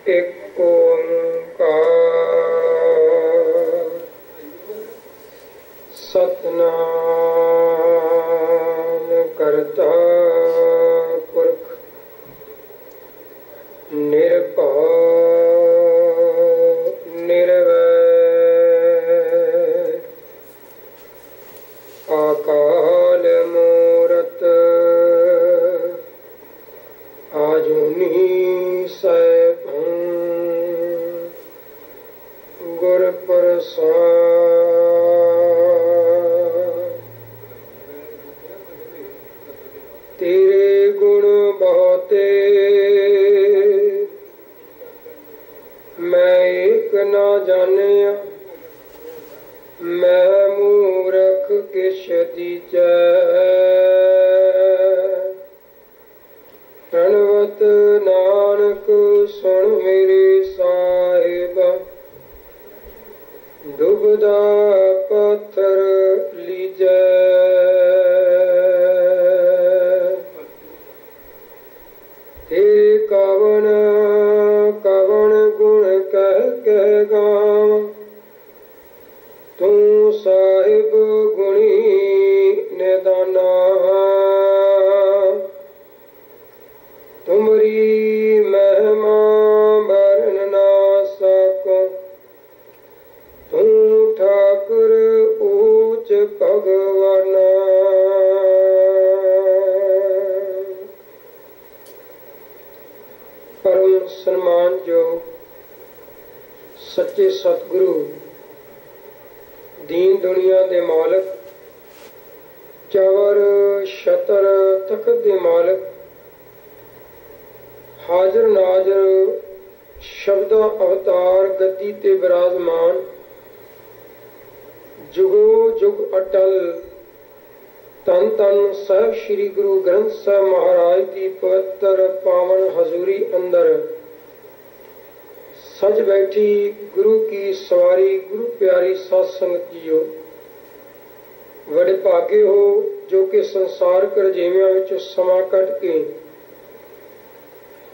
एक ओंकार सतनाम करता पुरख निर्भय निर्वैर अकाल मूरत आजुनी सैभं गुर प्रसाद। तेरे गुण बहुते मैं एक ना जानिया, मैं मूरख किश दीजै। प्रणवत नानक सुन मेरे साहिब, दुबदा पत्थर लीजै। तेरे कवन कवन गुण कह कह गावां, तू साहिब गुणी निदाना। तुमरी महिमा बरन ना सको, तू ठाकुर ऊच भगवाना। परम सन्मान जो सच्चे सतगुरु दीन दुनिया दे मालक, चवर छतर तखत दे मालक, हाजर नाजर शब्दा अवतार गद्दी ते विराजमान, जुगो जुग अटल धन धन साहिब श्री गुरु ग्रंथ साहिब महाराज की पवित्र पावन हजूरी अंदर सज बैठी गुरु की सवारी गुरु प्यारी साध संगत जीओ, बड़े भागे हो जो कि संसार करजेवियां विचों समा कढ के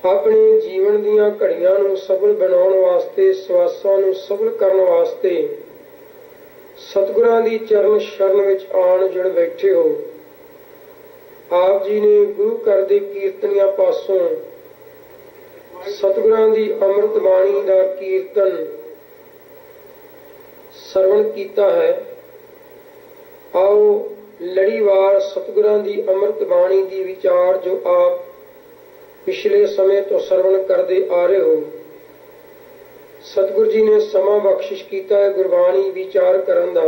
अपने जीवन दीयां घड़ियां नूं सफल बनाउण वास्ते, सवासां नूं सफल करन वास्ते सतगुरां दी चरण शरण विच आण जुड़ बैठे हो। आप जी ने गुरु घर दे कीर्तनियां पासों सतगुरां दी अमृत बाणी दा कीर्तन सरवण कीता है। आओ लड़ीवार सतगुरां दी अमृत बाणी दी विचार जो आप पिछले समय तो सरवण करते आ रहे हो, सतगुरु जी ने समा बख्शिश किया है गुरबाणी विचार करन दा।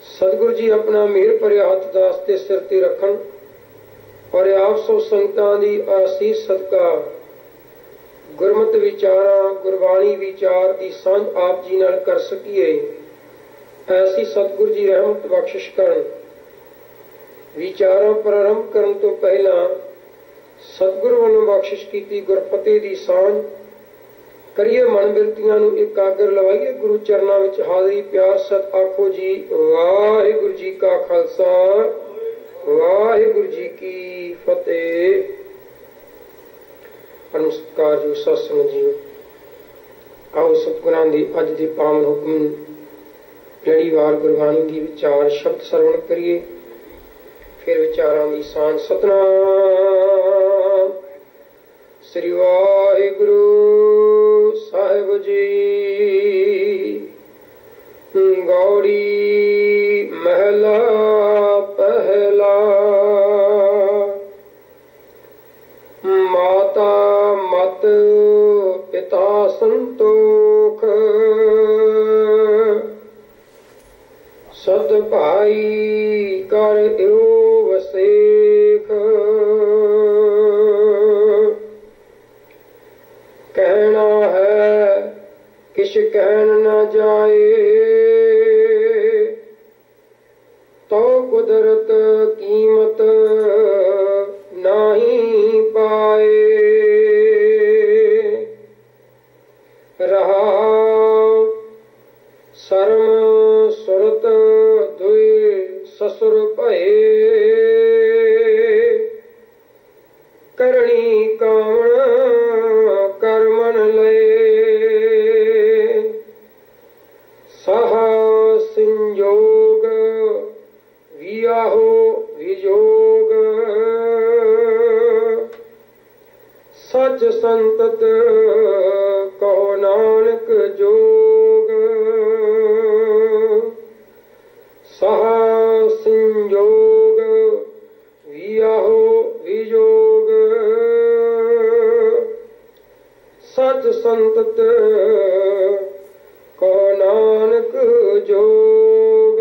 सतगुरु जी अपना मेहर भरे हथ दासते सिर ते रखन और आप सौ संगतां दी आसीस सदका गुरमत विचारां गुरबाणी विचार की सांझ आप जी नाल कर सकीए, ऐसी सतगुरु जी रहमत बख्शिश करन। विचारां प्रारंभ करन तो पहला सतगुरु वालों बख्शिश की गुरफतेह की सांझ करिए, मन बिरतियां नूं एकागर लवाइए गुरु चरनां विच हाजरी प्यार सत आखो जी वाहिगुरु जी का खालसा वाहिगुरु जी की फतेह। नमस्कार जो सत्संग जीओ, आओ सतगुरां दी अज दे पावन हुक्म लड़ीवार गुरबाणी दी विचार शब्द सरवण करिए, फिर विचारां दी सांझ। सतनाम श्री वाहिगुरु साहिब जी। गौड़ी महला पहला, माता मत पिता संतोख, सत भाई कर इहो वसेख। कहना है किश कहन न जाए, तो कुदरत कीमत नहीं पाए। रहा शर्म सुरत दुई ससुर भये, करणी कावण कर मन सच संतत कहो नानक जोग, सहा संयोग वियाहो वियोग, सच संतत कहो नानक जोग।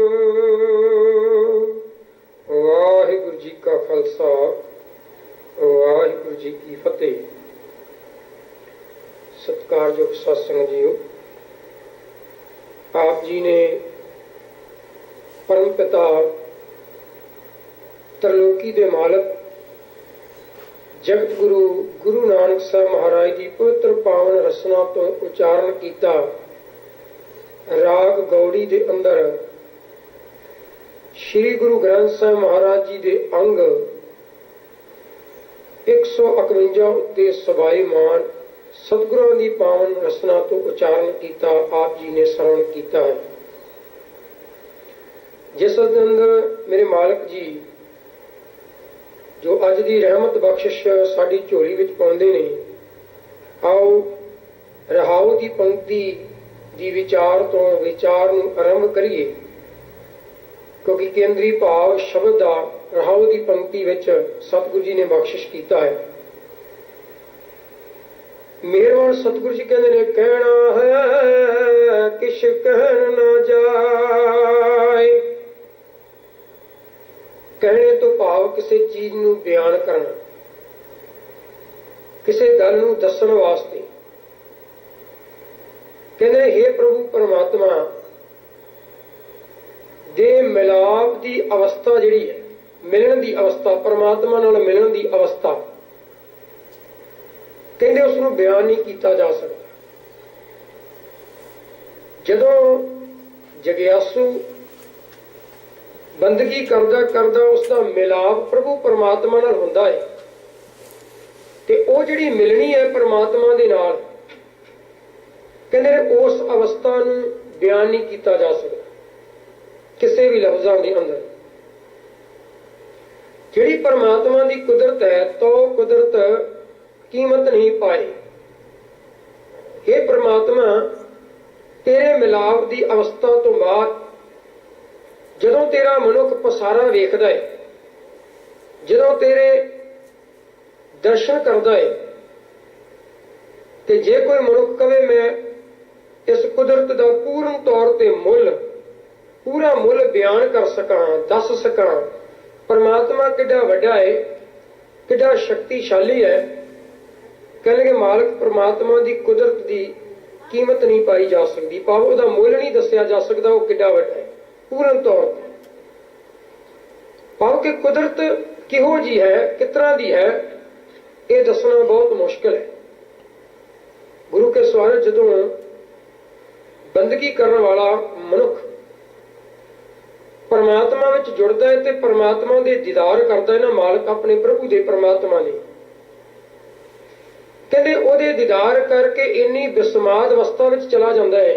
वाहिगुरु जी का खालसा, वाहिगुरु जी की फतेह। सत्कारयोग सत्संग जीओ, आप जी ने परम पिता त्रिलोकी दे मालक जगत गुरु गुरु नानक साहब महाराज की पवित्र पावन रसना तो उच्चारण किया। राग गौड़ी के अंदर श्री गुरु ग्रंथ साहब महाराज जी के अंग 151 उत्ते सबाईमान सतगुरुओं की पावन रसना तो उच्चारण किया, आप जी ने श्रवण किया है। जिस अंदर मेरे मालक जी जो अज की रहमत बख्शिश साड़ी झोली विच पाउंदे ने, आओ रहाओ की पंक्ति की विचार तो विचार नूं आरंभ करिए, क्योंकि केंद्री भाव शब्द का रहाओ की पंक्ति विच सतगुरु जी ने बख्शिश किया है। मेहरबान सतगुरु जी कहते ने, कहना है किश कहन न जाए। कहने तो भाव किसी चीज नूं बयान करना, किसी गल नूं दसण वास्ते। कहते हे प्रभु परमात्मा दे मिलाप की अवस्था जिहड़ी है, मिलन की अवस्था, परमात्मा नाल मिलन की अवस्था, कहते उसनूं बयान नहीं किया जा सकता। जदों जग्यासू बंदगी करदा करदा उसका मिलाप प्रभु परमात्मा नाल हुंदा है, ते वो जिहड़ी मिलनी है परमात्मा दे नाल, कहते उस अवस्था नूं बयान नहीं किया जा सकता किसी भी लफ्ज़ां दे अंदर। जिहड़ी परमात्मा की कुदरत है तो कुदरत कीमत नहीं पाए। हे परमात्मा तेरे मिलाप की अवस्था तो बाद जदों तेरा मनुख पसारा वेखदा है, जदों तेरे दर्शन करदा है, ते जे कोई मनुख कहे मैं इस कुदरत का पूर्ण तौर पर मुल पूरा मुल बयान कर सकां, दस सकां, परमात्मा किड्डा वड्डा है, किड्डा शक्तिशाली है, कहणगे मालक परमात्मा की कुदरत की कीमत नहीं पाई जा सकती, भाव उसका मुल नहीं दसिया जा सकता, वो किड्डा वड्डा है पूर्ण तौर पर। भाव कि कुदरत किहो जी है, किस तरह की है, ये दसना बहुत मुश्किल है। गुरु के सवारे जदों बंदगी करने वाला मनुख परमात्मा विच जुड़ता है तो परमात्मा दे दीदार करता है ना मालक अपने प्रभु दे परमात्मा ने, कहते ओदे दीदार करके इन्नी बिस्माद अवस्था विच चला जाता है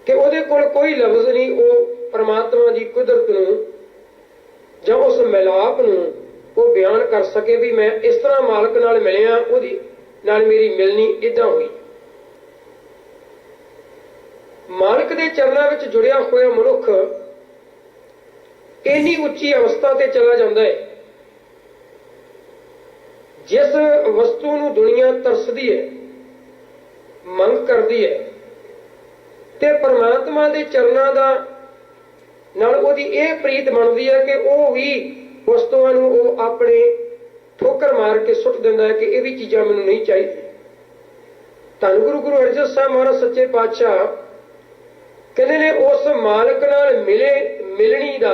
कि ओदे कोल कोई लफ्ज़ नहीं वो परमात्मा की कुदरत नूं जां उस मिलाप नूं वो बयान कर सके भी मैं इस तरह मालक नाल मिलिया, ओदी नाल मेरी मिलनी इदां हुई। मालक दे चरणों विच जुड़िया होया मनुख इन्नी उच्ची अवस्था ते चला जाता है, जिस वस्तु नूं दुनिया तरसदी है, मंग करती है, ते परमात्मा दे चरणों दा नाल ओदी इह प्रीत बनती है कि वो भी वस्तुओं नूं वो अपने ठोकर मार के सुट दिंदा है कि ये भी चीज़ां मैनूं नहीं चाहिए। धन गुरु गुरु अर्जन साहब महाराज सच्चे पातशाह कहते ने उस मालक नाल मिलनी का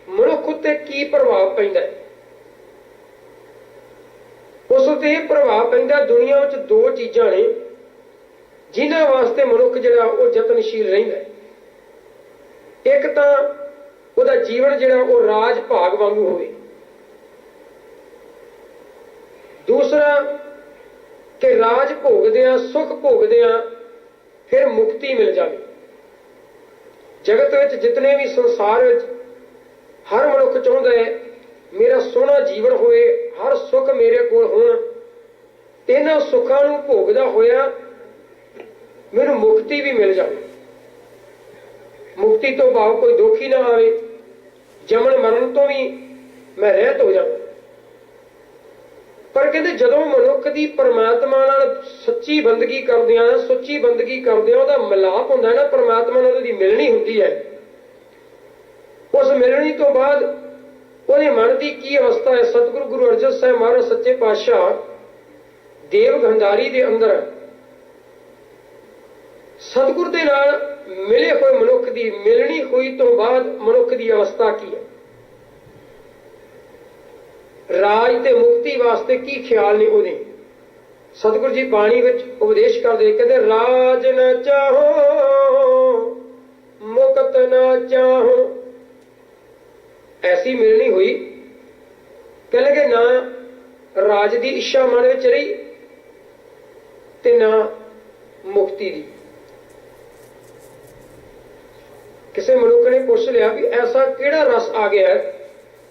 मनुख उत्ते की प्रभाव पैंदा है, उस उत्ते यह प्रभाव पैंदा। दुनिया में दो चीज़ां ने जिन्हां वास्ते मनुख जिहड़ा वो यतनशील रहिंदा है। एक तां उहदा जीवन जिहड़ा वो राज भाग वांगू होवे, दूसरा कि राज भोगदियां सुख भोगदियां फिर मुक्ति मिल जाए। जगत विच जितने भी संसार विच हर मनुख चाहुंदा है मेरा सोहना जीवन होए, हर सुख मेरे ਇਹਨਾਂ ਸੁੱਖਾਂ ਨੂੰ ਭੋਗਦਾ ਹੋਇਆ ਮੈਨੂੰ ਮੁਕਤੀ ਵੀ ਮਿਲ ਜਾਵੇ। ਮੁਕਤੀ ਤੋਂ ਭਾਵ ਕੋਈ ਦੁੱਖ ਹੀ ਨਾ ਆਵੇ, ਜਮਨ ਮਰਨ ਤੋਂ ਵੀ ਮੈਂ ਰਹਿਤ ਹੋ ਜਾਵਾਂ। ਪਰ ਕਹਿੰਦੇ ਜਦੋਂ ਮਨੁੱਖ ਦੀ ਪਰਮਾਤਮਾ ਨਾਲ ਸੱਚੀ ਬੰਦਗੀ ਕਰਦਿਆਂ, ਸੁੱਚੀ ਬੰਦਗੀ ਕਰਦਿਆਂ ਉਹਦਾ ਮਿਲਾਪ ਹੁੰਦਾ ਨਾ, ਪਰਮਾਤਮਾ ਨਾਲ ਉਹਦੀ ਮਿਲਣੀ ਹੁੰਦੀ ਹੈ, ਉਸ ਮਿਲਣੀ ਤੋਂ ਬਾਅਦ ਉਹਦੇ ਮਨ ਦੀ ਕੀ ਅਵਸਥਾ ਹੈ। ਸਤਿਗੁਰੂ ਗੁਰੂ ਅਰਜਨ ਸਾਹਿਬ ਮਹਾਰਾਜ ਸੱਚੇ ਪਾਤਸ਼ਾਹ ਦੇਵ ਗੰਧਾਰੀ ਦੇ ਅੰਦਰ ਸਤਿਗੁਰ ਦੇ ਨਾਲ ਮਿਲੇ ਹੋਏ ਮਨੁੱਖ ਦੀ ਮਿਲਣੀ ਹੋਈ ਤੋਂ ਬਾਅਦ ਮਨੁੱਖ ਦੀ ਅਵਸਥਾ ਕੀ ਹੈ, ਰਾਜ ਤੇ ਮੁਕਤੀ ਵਾਸਤੇ ਕੀ ਖਿਆਲ ਨੇ ਉਹਦੇ। ਸਤਿਗੁਰੂ ਜੀ ਬਾਣੀ ਵਿੱਚ ਉਪਦੇਸ਼ ਕਰਦੇ, ਕਹਿੰਦੇ ਰਾਜ ਨਾ ਚਾਹੋ ਮੁਕਤ ਨਾ ਚਾਹੋ। ਐਸੀ ਮਿਲਣੀ ਹੋਈ, ਕਹਿ ਲਗੇ ਨਾ ਰਾਜ ਦੀ ਇੱਛਾ ਮਨ ਵਿੱਚ ਰਹੀ ਤੇ ਨਾ ਮੁਕਤੀ ਦੀ। ਕਿਸੇ ਮਨੁੱਖ ਨੇ ਪੁੱਛ ਲਿਆ ਵੀ ਐਸਾ ਕਿਹੜਾ ਰਸ ਆ ਗਿਆ,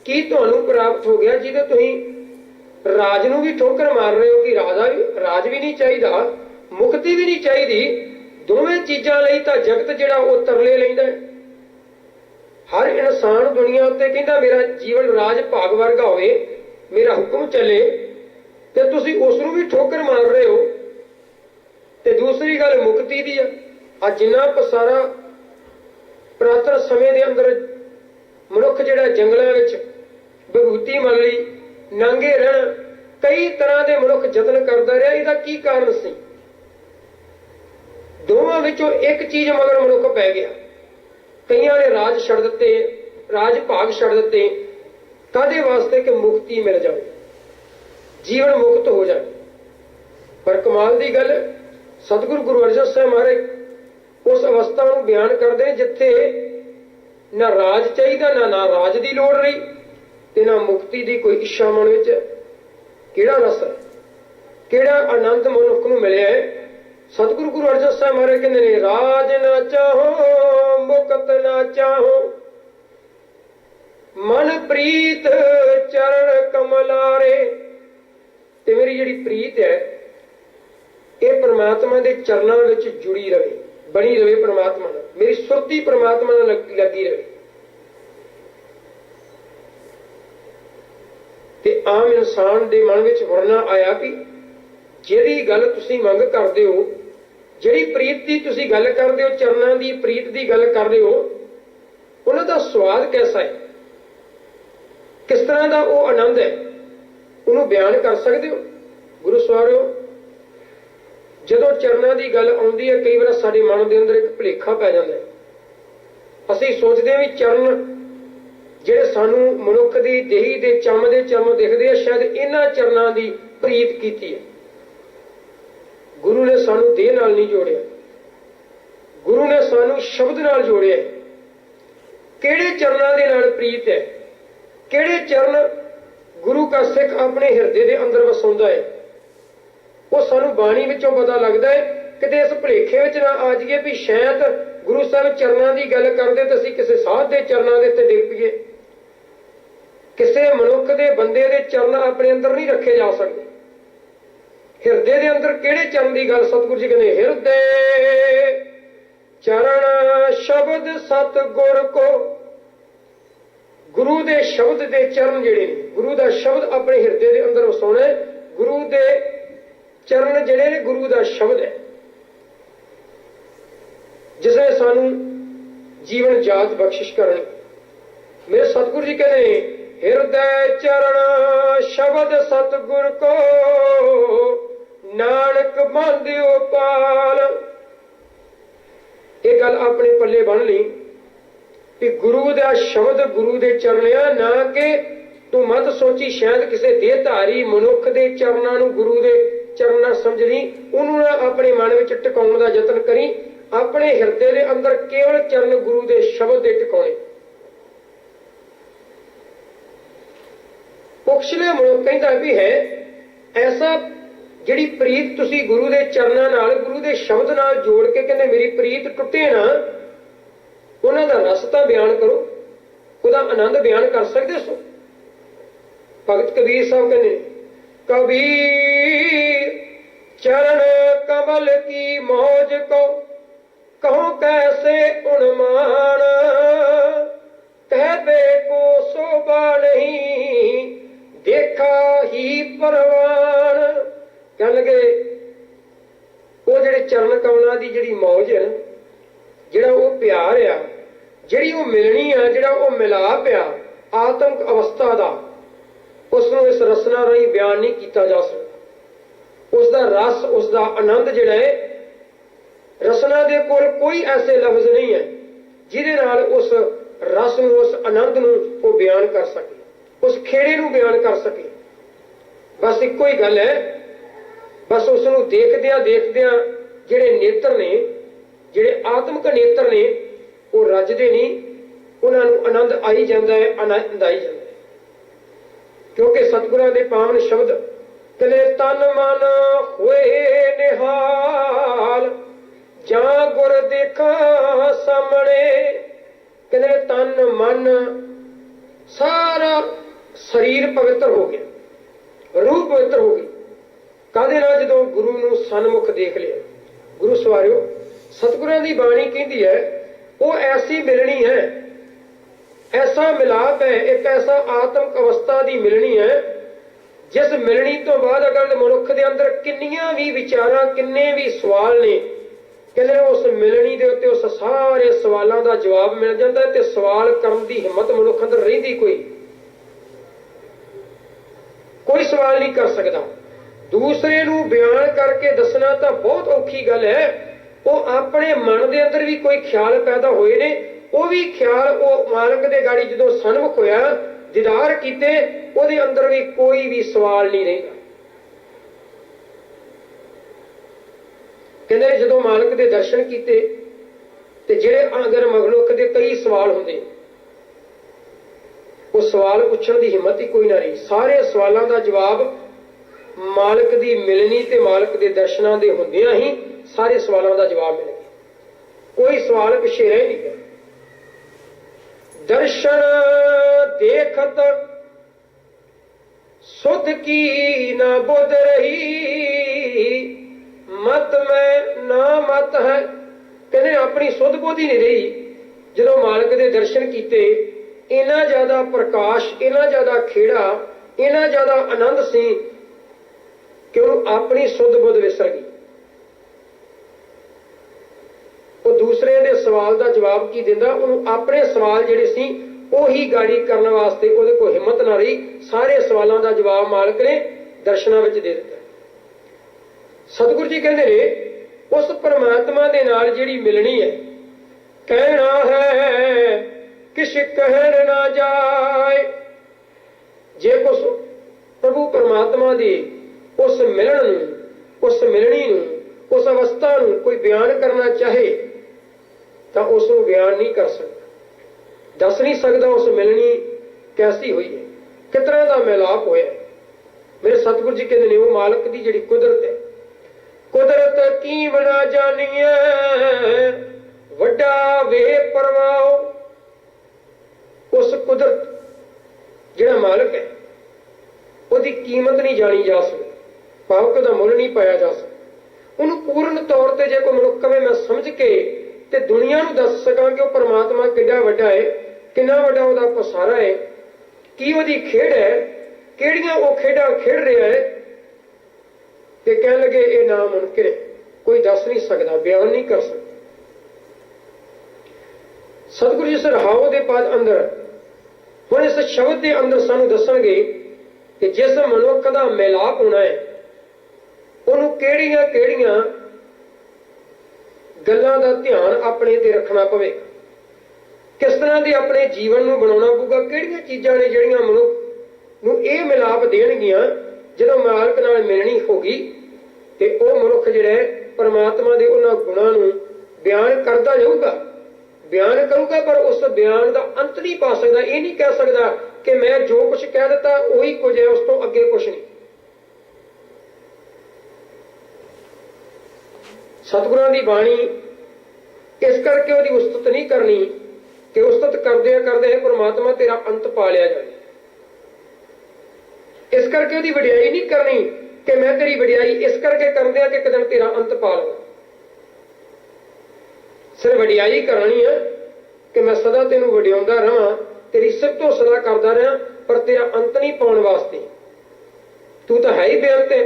ਕੀ ਤੁਹਾਨੂੰ ਪ੍ਰਾਪਤ ਹੋ ਗਿਆ ਜਿਹਦੇ ਤੁਸੀਂ ਰਾਜ ਨੂੰ ਵੀ ਠੋਕਰ ਮਾਰ ਰਹੇ ਹੋ ਕਿ ਰਾਜ ਵੀ ਨਹੀਂ ਚਾਹੀਦਾ, ਮੁਕਤੀ ਵੀ ਨਹੀਂ ਚਾਹੀਦੀ। ਦੋਵੇਂ ਚੀਜ਼ਾਂ ਲਈ ਤਾਂ ਜਗਤ ਜਿਹੜਾ ਉਹ ਤਰਲੇ ਲੈਂਦਾ। ਹਰ ਇਨਸਾਨ ਦੁਨੀਆ ਉੱਤੇ ਕਹਿੰਦਾ ਮੇਰਾ ਜੀਵਨ ਰਾਜ ਭਾਗ ਵਰਗਾ ਹੋਵੇ, ਮੇਰਾ ਹੁਕਮ ਚੱਲੇ, ਤੇ ਤੁਸੀਂ ਉਸ ਨੂੰ ਵੀ ਠੋਕਰ ਮਾਰ ਰਹੇ ਹੋ। ਤੇ ਦੂਸਰੀ ਗੱਲ ਮੁਕਤੀ ਦੀ ਆ। ਅੱਜ ਜਿੰਨਾ ਪਸਾਰਾ ਪੁਰਾਤਨ ਸਮੇਂ ਦੇ ਅੰਦਰ ਮਨੁੱਖ ਜਿਹੜਾ ਜੰਗਲਾਂ ਵਿੱਚ ਵਿਭੂਤੀ ਮੰਨ ਲਈ, ਨੰਗੇ ਰਹਿਣ, ਕਈ ਤਰ੍ਹਾਂ ਦੇ ਮਨੁੱਖ ਯਤਨ ਕਰਦਾ ਰਿਹਾ। ਇਹਦਾ ਕੀ ਕਾਰਨ ਸੀ? ਦੋਵਾਂ ਵਿੱਚੋਂ ਇੱਕ ਚੀਜ਼ ਮਗਰ ਮਨੁੱਖ ਪੈ ਗਿਆ। ਕਈਆਂ ਨੇ ਰਾਜ ਛੱਡ ਦਿੱਤੇ, ਰਾਜ ਭਾਗ ਛੱਡ ਦਿੱਤੇ, ਕਾਹਦੇ ਵਾਸਤੇ? ਕਿ ਮੁਕਤੀ ਮਿਲ ਜਾਵੇ, ਜੀਵਨ ਮੁਕਤ ਹੋ ਜਾਵੇ। ਪਰ ਕਮਾਲ ਦੀ ਗੱਲ, ਸਤਿਗੁਰੂ ਗੁਰੂ ਅਰਜਨ ਸਾਹਿਬ ਮਹਾਰਾਜ ਉਸ ਅਵਸਥਾ ਨੂੰ ਬਿਆਨ ਕਰਦੇ ਨੇ ਜਿੱਥੇ ਨਾ ਰਾਜ ਚਾਹੀਦਾ, ਨਾ ਰਾਜ ਦੀ ਲੋੜ ਰਹੀ ਤੇ ਨਾ ਮੁਕਤੀ ਦੀ ਕੋਈ ਇੱਛਾ ਮਨ ਵਿੱਚ। ਕਿਹੜਾ ਰਸ ਹੈ, ਕਿਹੜਾ ਆਨੰਦ ਮਨੁੱਖ ਨੂੰ ਮਿਲਿਆ ਹੈ? ਸਤਿਗੁਰੂ ਗੁਰੂ ਅਰਜਨ ਸਾਹਿਬ ਮਹਾਰਾਜ ਕਹਿੰਦੇ ਨੇ ਰਾਜ ਨਾ ਚਾਹੋ ਮੁਕਤ ਨਾ ਚਾਹੋ, ਮਨ ਪ੍ਰੀਤ ਚਰਨ ਕਮਲਾਰੇ। ਤੇ ਮੇਰੀ ਜਿਹੜੀ ਪ੍ਰੀਤ ਹੈ ਇਹ ਪਰਮਾਤਮਾ ਦੇ ਚਰਨਾਂ ਵਿੱਚ ਜੁੜੀ ਰਹੇ, ਬਣੀ ਰਹੇ ਪਰਮਾਤਮਾ ਨਾਲ, ਮੇਰੀ ਸੁਰਤੀ ਪਰਮਾਤਮਾ ਨਾਲ ਲੱਗੀ ਰਹੇ। ਤੇ ਆਮ ਇਨਸਾਨ ਦੇ ਮਨ ਵਿੱਚ ਵਰਨਾ ਆਇਆ ਕਿ ਜਿਹੜੀ ਗੱਲ ਤੁਸੀਂ ਮੰਗ ਕਰਦੇ ਹੋ, ਜਿਹੜੀ ਪ੍ਰੀਤ ਦੀ ਤੁਸੀਂ ਗੱਲ ਕਰਦੇ ਹੋ, ਚਰਨਾਂ ਦੀ ਪ੍ਰੀਤ ਦੀ ਗੱਲ ਕਰ ਰਹੇ ਹੋ, ਉਹਨਾਂ ਦਾ ਸਵਾਦ ਕੈਸਾ ਹੈ, ਕਿਸ ਤਰ੍ਹਾਂ ਦਾ ਉਹ ਆਨੰਦ ਹੈ, ਉਹਨੂੰ ਬਿਆਨ ਕਰ ਸਕਦੇ ਹੋ? ਗੁਰੂ ਸਵਾਰਿਓ, ਜਦੋਂ ਚਰਨਾਂ ਦੀ ਗੱਲ ਆਉਂਦੀ ਹੈ ਕਈ ਵਾਰ ਸਾਡੇ ਮਨ ਦੇ ਅੰਦਰ ਇੱਕ ਭੁਲੇਖਾ ਪੈ ਜਾਂਦਾ ਹੈ। ਅਸੀਂ ਸੋਚਦੇ ਹਾਂ ਵੀ ਚਰਨ ਜਿਹੜੇ ਸਾਨੂੰ ਮਨੁੱਖ ਦੀ ਦੇਹੀ ਦੇ ਚੰਮ ਦੇ ਚਰਮ ਦਿਖਦੇ ਆ, ਸ਼ਾਇਦ ਇਹਨਾਂ ਚਰਨਾਂ ਦੀ ਪ੍ਰੀਤ ਕੀਤੀ ਹੈ। ਗੁਰੂ ਨੇ ਸਾਨੂੰ ਦੇਹ ਨਾਲ ਨਹੀਂ ਜੋੜਿਆ, ਗੁਰੂ ਨੇ ਸਾਨੂੰ ਸ਼ਬਦ ਨਾਲ ਜੋੜਿਆ। ਕਿਹੜੇ ਚਰਨਾਂ ਦੇ ਨਾਲ ਪ੍ਰੀਤ ਹੈ, ਕਿਹੜੇ ਚਰਨ ਗੁਰੂ ਕਾ ਸਿੱਖ ਆਪਣੇ ਹਿਰਦੇ ਦੇ ਅੰਦਰ ਵਸਾਉਂਦਾ ਹੈ, ਉਹ ਸਾਨੂੰ ਬਾਣੀ ਵਿੱਚੋਂ ਪਤਾ ਲੱਗਦਾ ਹੈ। ਕਿਤੇ ਇਸ ਭੁਲੇਖੇ ਵਿੱਚ ਨਾ ਆ ਜਾਈਏ ਵੀ ਸ਼ਾਇਦ ਗੁਰੂ ਸਾਹਿਬ ਚਰਨਾਂ ਦੀ ਗੱਲ ਕਰਦੇ ਤਾਂ ਅਸੀਂ ਕਿਸੇ ਸਾਧ ਦੇ ਚਰਨਾਂ ਦੇ ਉੱਤੇ ਡਿੱਗ ਪਈਏ। ਕਿਸੇ ਮਨੁੱਖ ਦੇ ਬੰਦੇ ਦੇ ਚਰਨ ਆਪਣੇ ਅੰਦਰ ਨਹੀਂ ਰੱਖੇ ਜਾ ਸਕਦੇ। ਹਿਰਦੇ ਦੇ ਅੰਦਰ ਕਿਹੜੇ ਚਰਨ ਦੀ ਗੱਲ? ਸਤਿਗੁਰੂ ਜੀ ਕਹਿੰਦੇ ਹਿਰਦੇ ਚਰਨ ਸ਼ਬਦ ਸਤਿਗੁਰ ਕੋ। ਗੁਰੂ ਦੇ ਸ਼ਬਦ ਦੇ ਚਰਨ ਜਿਹੜੇ ਨੇ, ਗੁਰੂ ਦਾ ਸ਼ਬਦ ਆਪਣੇ ਹਿਰਦੇ ਦੇ ਅੰਦਰ ਵਸਾਉਣਾ। ਗੁਰੂ ਦੇ ਚਰਨ ਜਿਹੜੇ ਨੇ ਗੁਰੂ ਦਾ ਸ਼ਬਦ ਹੈ, ਜਿਸ ਨੇ ਸਾਨੂੰ ਜੀਵਨ ਜਾਤ ਬਖਸ਼ਿਸ਼ ਕਰਨੀ। ਮੇਰੇ ਸਤਿਗੁਰੂ ਜੀ ਕਹਿੰਦੇ ਹਿਰਦੈ ਚਰਨ ਸ਼ਬਦ ਸਤਿਗੁਰ ਕੋ, ਨਾਨਕ ਬਾਂਧਿਓ ਪਾਲ। ਇਹ ਗੱਲ ਆਪਣੇ ਪੱਲੇ ਬੰਨ ਲਈ ਕਿ ਗੁਰੂ ਦਾ ਸ਼ਬਦ ਗੁਰੂ ਦੇ ਚਰਨਿਆ, ਨਾ ਕਿ ਤੂੰ ਮਤ ਸੋਚੀ ਸ਼ਾਇਦ ਕਿਸੇ ਦੇਹਧਾਰੀ ਮਨੁੱਖ ਦੇ ਚਰਨਾਂ ਨੂੰ ਗੁਰੂ ਦੇ ਚਰਨਾਂ ਸਮਝ ਲਈ, ਉਹਨੂੰ ਨਾ ਆਪਣੇ ਮਨ ਵਿੱਚ ਟਿਕਾਉਣ ਦਾ ਯਤਨ ਕਰੀ। ਆਪਣੇ ਹਿਰਦੇ ਦੇ ਅੰਦਰ ਕੇਵਲ ਚਰਨ ਗੁਰੂ ਦੇ ਸ਼ਬਦ ਦੇ ਟਿਕਾਉਣੇ। ਪੁੱਛਲੇ ਮਨੁੱਖ ਕਹਿੰਦਾ ਵੀ ਹੈ ਐਸਾ ਜਿਹੜੀ ਪ੍ਰੀਤ ਤੁਸੀਂ ਗੁਰੂ ਦੇ ਚਰਨਾਂ ਨਾਲ, ਗੁਰੂ ਦੇ ਸ਼ਬਦ ਨਾਲ ਜੋੜ ਕੇ ਕਹਿੰਦੇ ਮੇਰੀ ਪ੍ਰੀਤ ਟੁੱਟੇ ਨਾ, ਉਹਨਾਂ ਦਾ ਰਸ ਤਾਂ ਬਿਆਨ ਕਰੋ, ਉਹਦਾ ਆਨੰਦ ਬਿਆਨ ਕਰ ਸਕਦੇ ਸੋ? ਭਗਤ ਕਬੀਰ ਸਾਹਿਬ ਕਹਿੰਦੇ ਕਬੀਰ चरण कमल की मौज को कहो कैसे उन्मान, कहबे को शोभा नहीं देखा ही परवान। कह लगे वो जेडे चरण कमलों की जी मौज है, जोड़ा वो प्यार आ, जी वो मिलनी आ, जोड़ा वो मिलाप आ आत्मक अवस्था का, उसनों इस रसना राही बयान नहीं किया जा सकता। उसका रस, उसका आनंद जोड़ा है, रसना दे कोल कोई ऐसे लफ्ज नहीं है जिहदे नाल उस रस नूं, उस आनंद नूं वो बयान कर सके, उस खेड़े नूं बयान कर सके। बस इक्को ही गल है, बस उसनूं देखदियां देखदियां जिहड़े नेत्र ने, जिहड़े आत्मक नेत्र ने, वो रजदे नहीं, उन्हां नूं आनंद आई जांदा है, आनंद आई जांदा है। क्योंकि सतगुरां दे पावन शब्द कहंदे तन मन होए निहाल जां गुर देखा सामणे। कहंदे तन मन सारा शरीर पवित्र हो गया, रूह पवित्र हो गई। काहदे नाल? जदों गुरु नूं सन्मुख देख लिया। गुरु सवारियो, सतगुरां दी बाणी कहंदी है वो ऐसी मिलनी है, ऐसा मिलाप है, एक ऐसा आत्मक अवस्था की मिलनी है जिस मिलनी तो बाद अगर मनुख के अंदर किन्नियां भी विचारां, किन्ने भी सवाल ने, कहते उस मिलनी के उत्ते उस सारे सवालों का जवाब मिल जाता है, तो सवाल करने की हिम्मत मनुख अंदर रहिंदी कोई सवाल नहीं कर सकता। दूसरे नूं बयान करके दसना तो बहुत औखी गल है। वो अपने मन के अंदर भी कोई ख्याल पैदा होए ने, वो भी ख्याल वो मालक के गाड़ी जो सन्मुख होया, दीदार कीते, ਉਹਦੇ अंदर भी कोई भी सवाल नहीं रहेगा। कहते जो मालक के दर्शन किए तो जेड़े अगर मगलुक के कई सवाल होंगे, वो सवाल पूछने की हिम्मत ही कोई ना रही। सारे सवालों का जवाब मालक की मिलनी ते मालक के दर्शनों के होंदियां ही सारे सवालों का जवाब मिल गया, कोई सवाल पिछे रह नहीं गया। दर्शन देखत सुध की न बुध रही मत में ना मत है। कहने अपनी सुध बुध ही नहीं रही। जो मालक के दर्शन किए, इना ज्यादा प्रकाश, इना ज्यादा खेड़ा, इना ज्यादा आनंद सी कि उन्होंने अपनी सुध बुध विसर गई। वो दूसरे के सवाल का जवाब की दिंदा, उन्होंने अपने सवाल जिहड़े सी उही गाड़ी करने वास्ते उहदे कोल हिम्मत ना रही। सारे सवालों का जवाब मालक ने दर्शनां विच दे दिता। सतगुरु जी कहते ने उस परमात्मा के नाल जिहड़ी मिलनी है, कहना है किश कहन ना जाए। जे कुछ प्रभु परमात्मा की उस मिलन नूं, उस मिलनी नूं, उस अवस्था नूं कोई बयान करना चाहे तो उसनूं बयान नहीं कर सकता, दस नहीं सकता उस मिलनी कैसी हुई है, किस तरह का मिलाप होया। मेरे सतगुरु जी कहते हैं वो मालक की जिहड़ी कुदरत है, कुदरत की बना जानिए वड्डा वे परवाओ। उस कुदरत जिहड़ा मालक है उसकी कीमत नहीं जानी जा सकती, भावक का मुल नहीं पाया जा सकता। उन्होंने पूर्ण तौर पर जो कोई मनुख कहे मैं समझ के ते दुनिया नूं दस सकां कि वह परमात्मा किड्डा वड्डा है, कितना वड्डा उहदा पसारा है, की उहदी खेड़ है, किहड़ियां वो खेडां खेड रहा है, ते कह लगे ये नामुमकिन है, कोई दस नहीं सकता, बयान नहीं कर सकता। सतगुरु जी सरहाओ के पद अंदर हुण इस शब्द के अंदर सानू दसणगे कि जिस मनुख का मिलाप होना है उन्होंने किहड़ियां किहड़ियां गल्लां दा ध्यान अपने ते रखना पवेगा, किस तरह के अपने जीवन नूं बनाउणा पऊगा, किहड़ियां चीज़ां ने जिहड़ियां मनुख नूं इह मिलाप देणगियां। जदों मालक नाल मिलनी होगी ते ओह मनुख जिहड़ा है परमात्मा दे उन्हां गुणां नूं बयान करदा जाऊगा, बयान करूगा, पर उस बयान का अंत नहीं पा सकता। ये नहीं कह सकता कि मैं जो कुछ कह दिता उही कुछ है, उस तो अगे कुछ नहीं। सतगुरां दी बाणी इस करके उसकी उस्तत नहीं करनी कि उस्तत करदे करदे परमात्मा तेरा अंत पा लिया जाए। इस करके उसकी वडियाई नहीं करनी कि मैं तेरी वडियाई इस करके कर दिया कि एक दिन तेरा अंत पा लवां। सिर्फ वडियाई करानी है कि मैं सदा तेनों वडियाउंदा रहां, तेरी सिफत तो सदा करदा रहां, पर तेरा अंत नहीं पाउण वास्ते। तू तो है ही बेअंत है,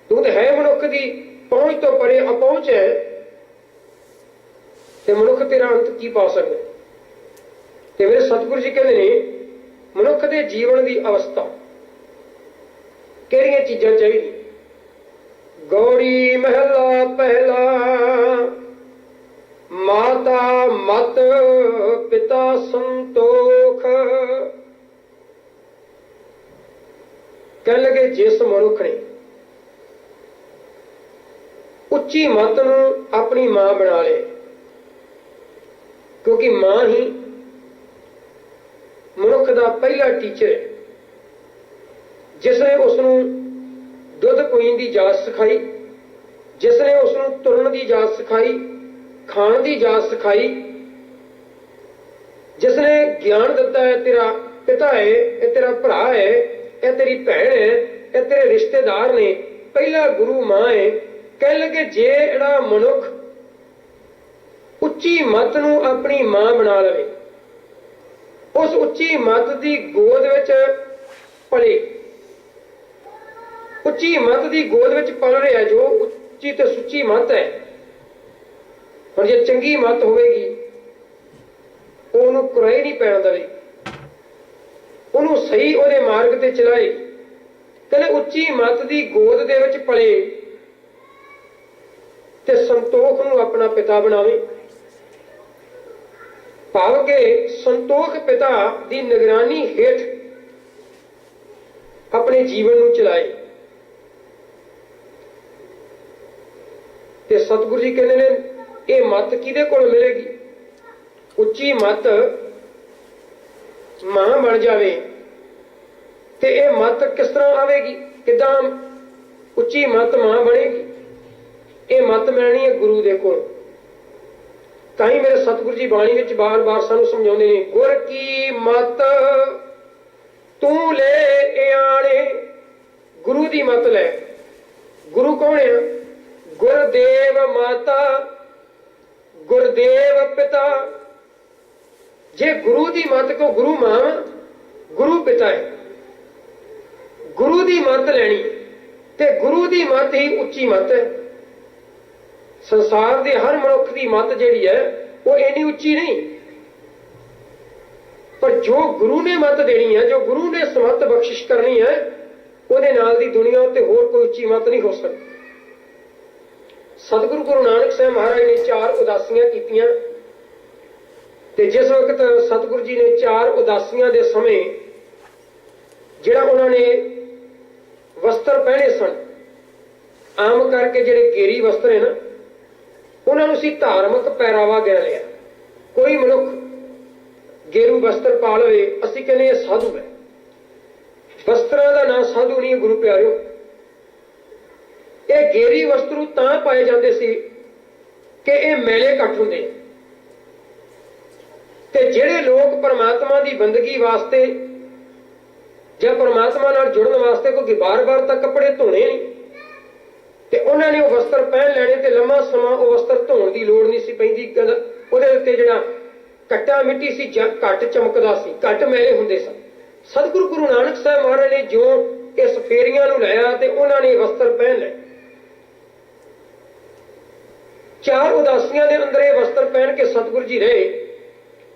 तू तो है मनुख की पहुंच तो परे अपहुंच है, ते मनुख तेरा अंत की पा सकदा। ते मेरे सतगुरु जी कहते ने मनुख के जीवन की अवस्था किहड़ियां चीज़ां चाहिए। गौड़ी महला पहला, माता मत पिता संतोख। कह लगे जिस मनुख ने उच्ची मत नूं अपनी मां बना ले, क्योंकि मां ही मनुख का पहला टीचर है, जिसने उसनूं दुध पीण की जाच सिखाई, जिसने उसनूं तुरन की जाच सिखाई, खाण की जाच सिखाई, जिसने ज्ञान दिता है तेरा पिता है, ये तेरा भरा है, ये तेरी भैन है, ये तेरे रिश्तेदार ने, पहला गुरु मां है। कह लगे जेड़ा मनुख उच्ची मत नूं अपनी मां बना लवे, उस उच्ची मत की गोद विच पले, उच्ची मत की गोद विच पल रहा है, जो उच्ची ते सुच्ची मत है। और जे चंगी मत होगी उन्होंने कुराई नहीं पैण देवे, उन्होंने सही उहदे मार्ग ते चलाएगी। कहने उच्ची मत की गोद दे विच पले ते संतोख नूं अपना पिता बनावे, भाव के संतोख पिता की निगरानी हेठ अपने जीवन नूं चलाए। ते सतगुरु जी कहते हैं ये मत किहदे कोल मिलेगी। उच्ची मत मां बन जावे ते ये मत किस तरह आवेगी, किदां उच्ची मत मां बनेगी। ये मत मिलनी है गुरु दे कोल। ताई मेरे सतगुरु जी बाणी विच बार बार सानू समझाउंदे ने, गुर की मत तू ले आणे, गुरु दी मत ले। गुरु कौन है? गुरदेव माता, गुरदेव पिता। जे गुरु दी मत को गुरु मां, गुरु पिता है। गुरु दी मत लैनी ते गुरु दी मत ही उच्ची मत है। संसार दे हर मनुख की मत जिहड़ी है वो इन्नी उच्ची नहीं, पर जो गुरु ने मत देनी है, जो गुरु ने समत बख्शिश करनी है, उहदे नाल दी दुनिया उत्ते होर कोई उच्ची मत नहीं हो सकती। सतगुरु गुरु नानक साहब महाराज ने 4 उदासियां कीतियां ते जिस वक्त सतगुरु जी ने 4 उदासियां दे समय जिहड़ा उन्होंने वस्त्र पहने सन, आम करके जिहड़े गेरी वस्त्र है ना, उन्होंने सी धार्मिक पहरावा गिन लिया। कोई मनुख गेरू वस्त्र पा लवे, असीं कहने साधु है। वस्त्रां दा नाम साधु नहीं है गुरु प्यारिओ। ये गेरी वस्त्र तां पाए जाते सी कि ये मेले घट हुंदे ते जिहड़े लोग परमात्मा की बंदगी वास्ते या परमात्मा नाल जुड़न वास्ते कोई बार बार तक कपड़े धोने नहीं ते उन्होंने वो वस्त्र पहन लैने ते लंबा समा वो वस्त्र धोण की लोड़ नहीं सी पैंदी। उहदे उत्ते जिहड़ा कट्टा मिट्टी सी घट चमकदा सी, घट मैले हुंदे सन। सतगुरु गुरु नानक साहब महाराज ने जो इस फेरियां नूं लाया ते उन्होंने वस्त्र पहन लए। 4 उदासियां दे अंदर ये वस्त्र पहन के सतगुरु जी रहे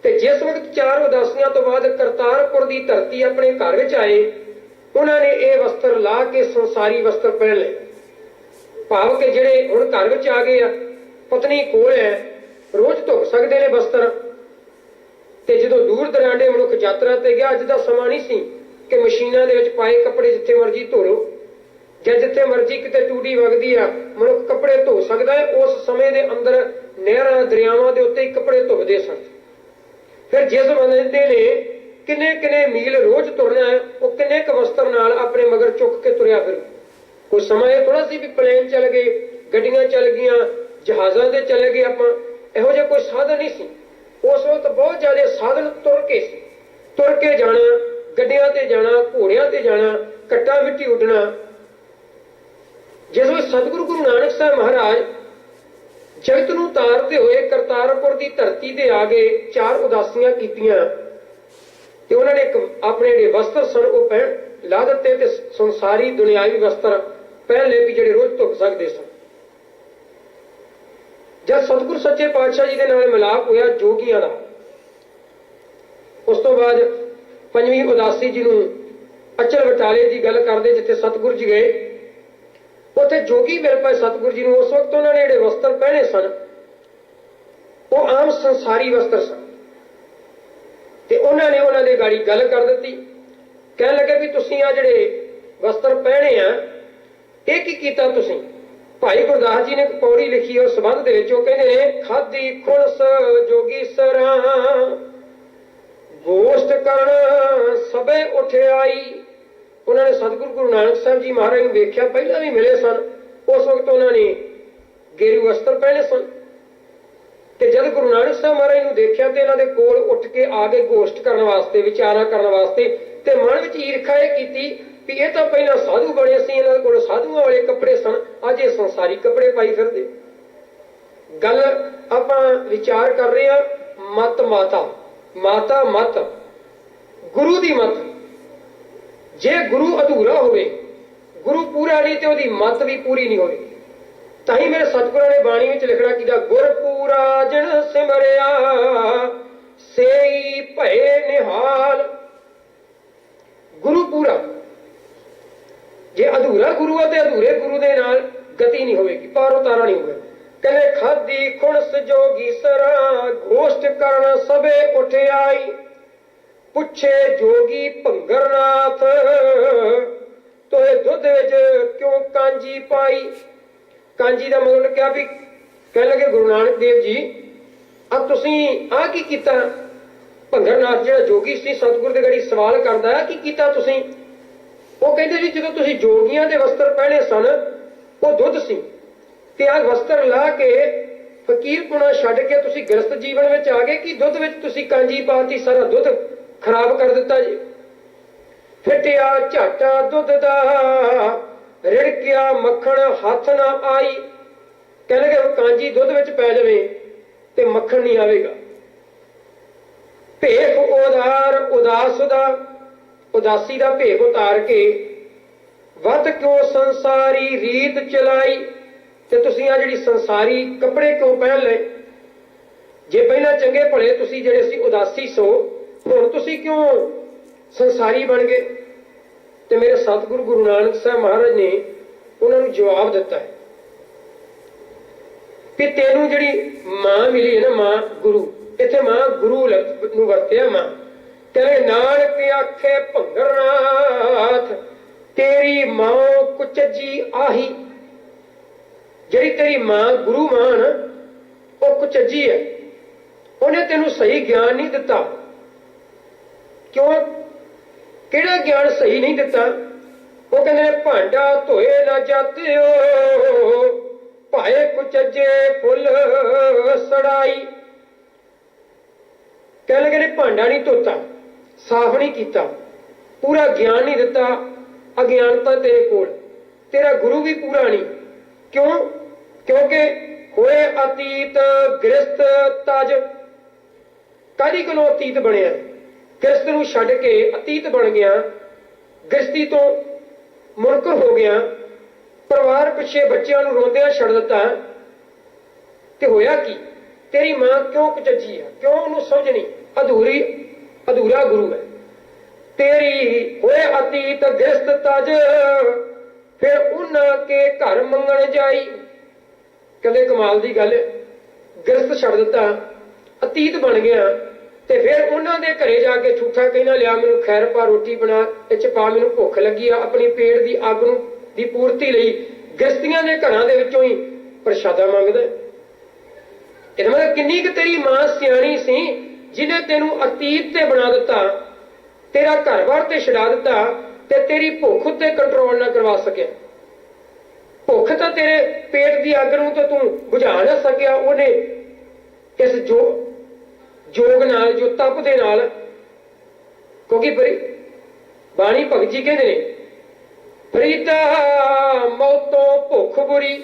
ते जिस वक्त 4 उदासियां तो बाद करतारपुर की धरती अपने घर विच आए, उन्होंने ये वस्त्र ला के संसारी वस्त्र पहन लए। भाव के जिहड़े हुण घर विच आ गए आ, पत्नी कोल है, रोज धुप सकते हैं वस्त्र, ते जदों दूर दरांडे मनुख यात्रा ते गया, अज दा समा नहीं सी कि मशीनां दे विच पाए कपड़े जिथे मर्जी धो लो, ਜਾਂ जिथे मर्जी किते टूटी वगदी आ मनुख कपड़े धो सकता है। उस समय के अंदर नहरां दरियावां दे उत्ते कपड़े धुपदे सन। फिर जिस बंदे ने किन्ने किन्ने मील रोज तुरना है, वो किन्ने क वस्त्र नाल अपने मगर चुक के तुरया फिरू। कोई समा ये थोड़ा सी भी प्लेन चल गए, गड्डियां चल गईयां, जहाज़ां दे चले गए, आपां इहो जिहा कोई साधन नहीं सी। उस वक्त बहुत ज्यादा साधन तुर के सी, तुर के जाना, गड्डियां ते जाना, घोड़ियां ते जाना, कट्टा मिट्टी उड्डना, जिस वे सतगुरु गुरु नानक साहब महाराज जगत नूं तारते हुए करतारपुर की धरती ते आ गए, 4 उदासियां कीतियां ते उन्होंने एक अपने जिहड़े वस्त्र सन वो पहन ला दिते ते संसारी दुनियावी वस्त्र पहन ले भी जिहड़े रोज धुप सकते सन। जब सतगुरु सच्चे पातशाह जी के नाल मिलाप होया जोगियां दा, उस तो बाद 5वीं उदासी जी नूं अचल बटाले की गल करते जिथे सतगुरु जी गए, उत्थे जोगी मिल पाए सतगुरु जी नूं। उस वक्त उन्होंने जिहड़े वस्त्र पहने सन वो आम संसारी वस्त्र सन ते उन्होंने उन्होंने गाड़ी गल कर दी, कह लगे भी तुसीं आ जिहड़े वस्त्र पहने आ ये की कीता तुसीं। भाई गुरदास जी ने एक पौड़ी लिखी उस संबंध दे विच, कहंदे ने खादी खुणस जोगी सरा गोष्ठ करन सबे उठ आई। उन्होंने सतगुरु गुरु नानक साहब जी महाराज ने देखा, पहला भी मिले सन, उस वक्त उन्होंने गेरू वस्त्र पहने सन ते जब गुरु नानक साहब महाराज ने देखा तो इन्होंने कोल उठ के आ गए गोष्ठ करने वास्ते, विचारा करने वास्ते, ते मन में ईर्खा यह की भी ये तो पहला साधु बने सी, इन्होंने कोल साधुओं वाले कपड़े सन, अज ये संसारी कपड़े पाई फिरदे। गल आपां विचार कर रहे हैं मत माता, माता मत गुरु दी मत। जे गुरु अधूरा होवे, गुरु पूरा नहीं तो उसकी मत भी पूरी नहीं होगी। ताही मेरे सतगुरु ने बाणी में लिखना कि गुर पूरा जिन सिमरिया सेई भये निहाल। गुरु पूरा, जे अधूरा गुरु है तो अधूरे गुरु के नाल गति नहीं होगी, पार उतारा नहीं होगा। कहने खादी खुणस जोगी सरा गोष्ठ करन सबे उठ आई। पुछे जोगी भंगरनाथ तो दुध क्यों कांजी पाई। कांजी का मतलब क्या भी कह लगे गुरु नानक देव जी अब तुसी आ की कीता। भंगरनाथ जो जोगी सी सतगुरु के गड़ी सवाल करता है कि कीता तुसी। वो कहते जी जो तुसी जोगियां दे वस्त्र पहने सन वो दुध सी ते आ वस्त्र ला के फकीरपुणा छड्ड के तुसी गृहस्थ जीवन में आ गए कि दुध में तुसी कांजी पाती, सारा दुध खराब कर दिता जी। फिटिया झाटा दुध दा रिड़किया मक्खन हाथ ना आई। कह लगे कांजी दुध विच पै जावे ते मक्खन नहीं आवेगा। भेख उदार उदास दा उदासी दा भेख उतार के वध क्यों संसारी रीत चलाई। ते तुसी आ जिहड़ी संसारी कपड़े क्यों पहन ले। जे पहला चंगे भले तुसी जिहड़े सी उदासी सो, हुण तुसी क्यों संसारी बन गए। ते मेरे सतगुरु गुरु नानक साहब महाराज ने उन्होंने जवाब दिता है कि तेनू जिहड़ी मां मिली है ना, मां गुरु, इत्थे मां गुरु नूं वरतिया मां। कहे नानक आखे भंगरनाथ तेरी मां कुचजी आही। जिहड़ी तेरी मां गुरु मां ना वो कुचजी है, उन्हें तेनू सही ज्ञान नहीं दिता। क्यों केड़ा ज्ञान सही नहीं दिता। वो कहते भांडा धोए ना जातियो भाए कुचजे फुल सड़ाई। कह लगे भांडा नहीं धोता, साफ नहीं किया, पूरा ज्ञान नहीं दिता, अज्ञानता तेरे कोल, तेरा गुरु भी पूरा नहीं। क्यों? क्योंकि होए अतीत गृहस्थ तज। कदी कोलों अतीत बनया, गृहस्थ नूं छड्ड के अतीत बन गया, गृहस्थी तो मुनकर हो गया, परिवार पिछे बच्चों नूं रोंदियां छड्ड दिता। ते होया की तेरी मां क्यों कुचजी है, क्यों उन्होंने समझ नहीं, अधूरी अधूरा गुरु है। तेरी होए अतीत गृहस्थ तज फिर उन्हां के घर मंगण जाई। कहते कमाल की गल, गृहस्थ छड्ड दिता, अतीत बन गया, ते फिर उन्होंने घरे जाके झूठा कहना लिया मैनू खैर पा रोटी बना इच पा, मैनू भुख लगी आ, अपनी पेट की अग की पूर्ति लई गृहस्थियां के घरां दे विचों ही प्रशादा मंगदा। इहदा मतलब किन्नी कि तेरी मां सियाणी सी जिन्हें तेनू अतीत ते बना दिता, तेरा घर बार ते छड़ा दिता, ते तेरी भुख उत्ते कंट्रोल ना करवा सकिया। भुख तो तेरे पेट की अग नूं तो तू बुझा ना सकिया, उन्हें इस जोग नाल जो तप दे नाल। क्योंकि बाणी भगत जी कहते हैं प्रीता मौतों भुख बुरी,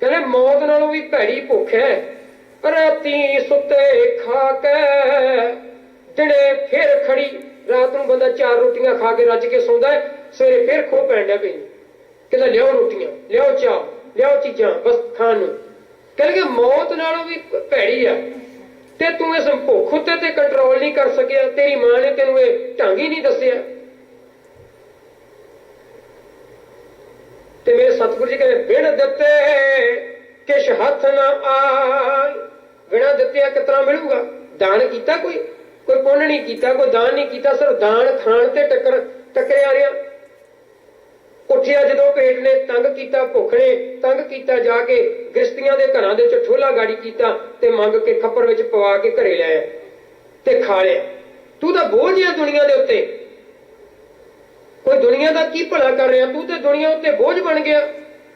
कहने मौत नालों भी भैड़ी भुख है। राती सुते खा के दिने फिर खड़ी। रात को बंदा 4 रोटियां खा के रज के सौंदा है, सवेरे फिर खो पैन लग पई, कहता लियाओ रोटियां, लियाओ चाह, लियाओ चीजां बस खाण नूं। कहणगे मौत नालों भी भैड़ी आ, ते तू इस भुख उत्ते ते कंट्रोल नहीं कर सकिया। तेरी मां ने तेनू ये ढंग ही नहीं दसिया। ते मेरे सतगुरु जी कहते बिन दिते किश हथ ना आए। बिना दित्ते कितना मिलूगा? दान कीता कोई पुण्य नहीं कीता, कोई दान नहीं कीता, सिर्फ दान खाण ते टकरिया रिहा। उठिया जदों पेट ने तंग कीता, भुख ने तंग कीता, जाके गृहस्थियां दे घरां दे विच ठोला गाड़ी कीता ते मंग के खप्पर विच पवा के घरे ले आया ते खा लिया। तू तां बोझ है दुनिया दे उत्ते, कोई दुनिया का की भला कर रहा? तू तो दुनिया उत्ते बोझ बन गया,